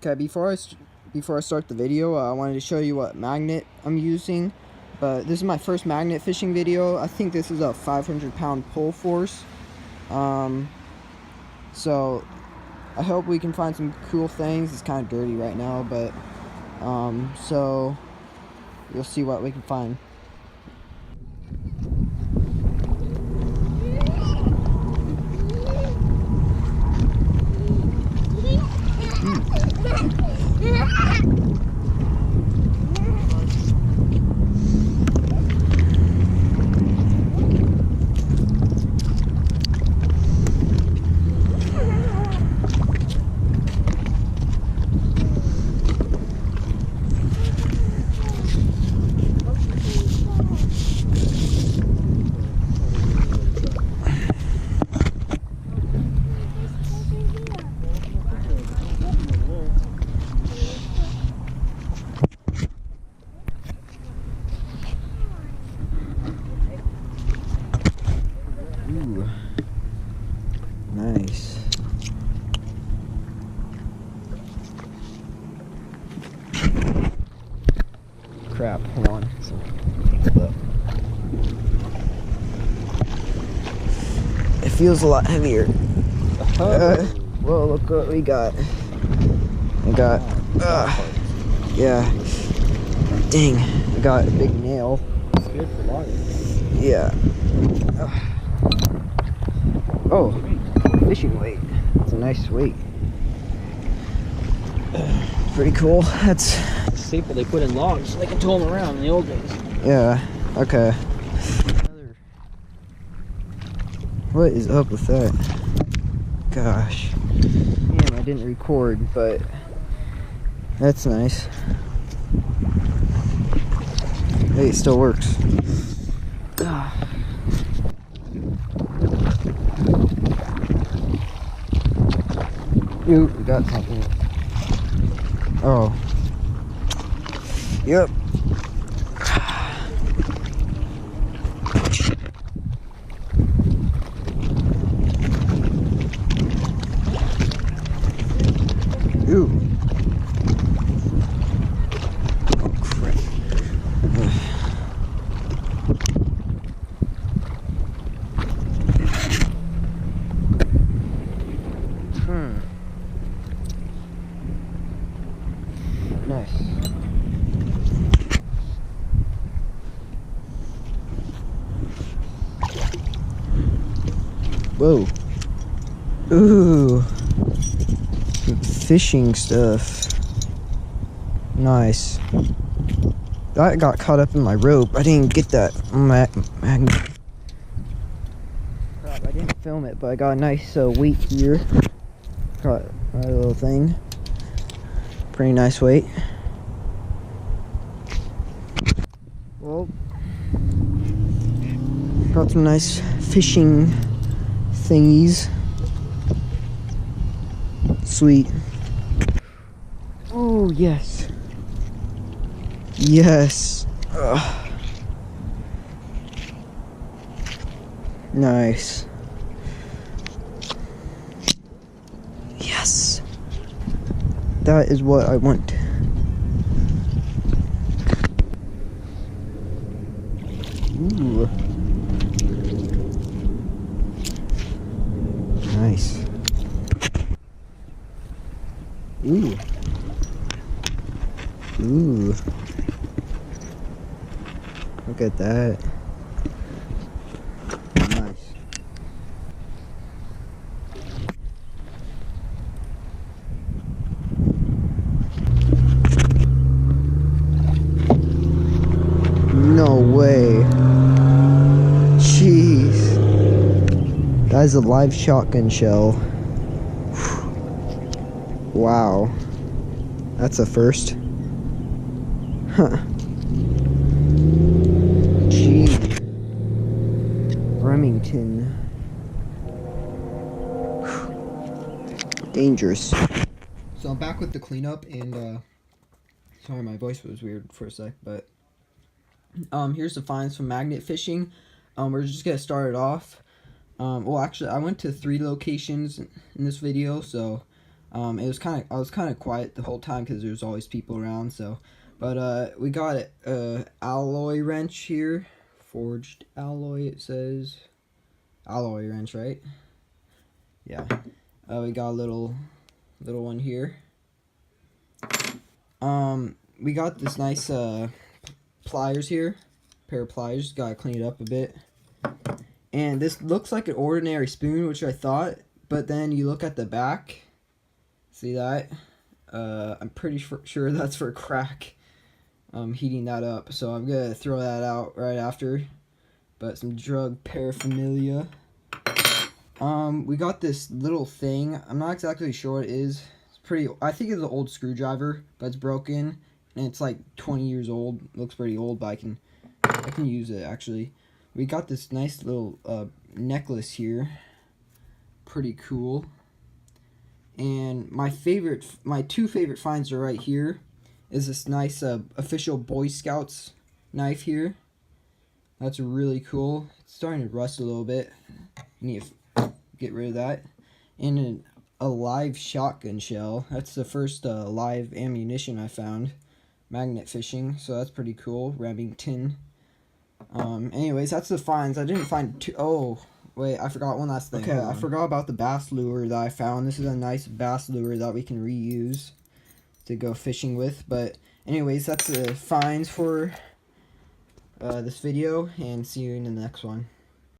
Okay, before I start the video, I wanted to show you what magnet I'm using. But this is my first magnet fishing video. I think this is a 500-pound pull force. So I hope we can find some cool things. It's kind of dirty right now, but so you'll see what we can find. Ooh, nice. Crap, hold on. It feels a lot heavier. Whoa, look what we got. Yeah. Dang, I got a big nail. It's good for logging. Yeah. Oh, fishing weight. It's a nice weight. Pretty cool. That's a staple they put in logs so they can tow them around in the old days. Yeah, okay. What is up with that? Gosh. Damn, I didn't record, but that's nice. Hey, it still works. Ooh, we got something. Oh. Yep. Ooh. Oh, crap. Nice. Whoa. Ooh. Fishing stuff. Nice. That got caught up in my rope. I didn't get that magnet. Crap, I didn't film it, but I got a nice weight here. Got my little thing. Pretty nice weight. Well, got some nice fishing thingies. Sweet. Oh, yes. Yes. Ugh. Nice. Yes. That is what I want. Ooh. Nice. Ooh. Ooh. Look at that. Nice. No way. Jeez. That is a live shotgun shell. Wow. That's a first. Huh. Gee. Remington. Dangerous. So I'm back with the cleanup and sorry my voice was weird for a sec, but here's the finds from magnet fishing. We're just gonna start it off. Well, actually, I went to 3 locations in this video, so It was I was kind of quiet the whole time because there's always people around. So, but we got a alloy wrench here, forged alloy. It says alloy wrench, right? Yeah. We got a little one here. We got this nice pliers here, pair of pliers. Gotta clean it up a bit. And this looks like an ordinary spoon, which I thought, but then you look at the back. See that? I'm pretty sure that's for crack. Heating that up, so I'm gonna throw that out right after. But some drug paraphernalia. We got this little thing. I'm not exactly sure what it is. It's pretty. I think it's an old screwdriver, but it's broken and it's like 20 years old. Looks pretty old, but I can use it actually. We got this nice little necklace here. Pretty cool. And my two favorite finds are right here. Is this nice official Boy Scouts knife here. That's really cool. It's starting to rust a little bit. Need to get rid of that. And a live shotgun shell. That's the first live ammunition I found. Magnet fishing, so that's pretty cool. Remington. Anyways, that's the finds. I didn't find two. Oh, wait, I forgot one last thing. Okay, I forgot about the bass lure that I found. This is a nice bass lure that we can reuse to go fishing with. But anyways, that's the finds for this video, and see you in the next one.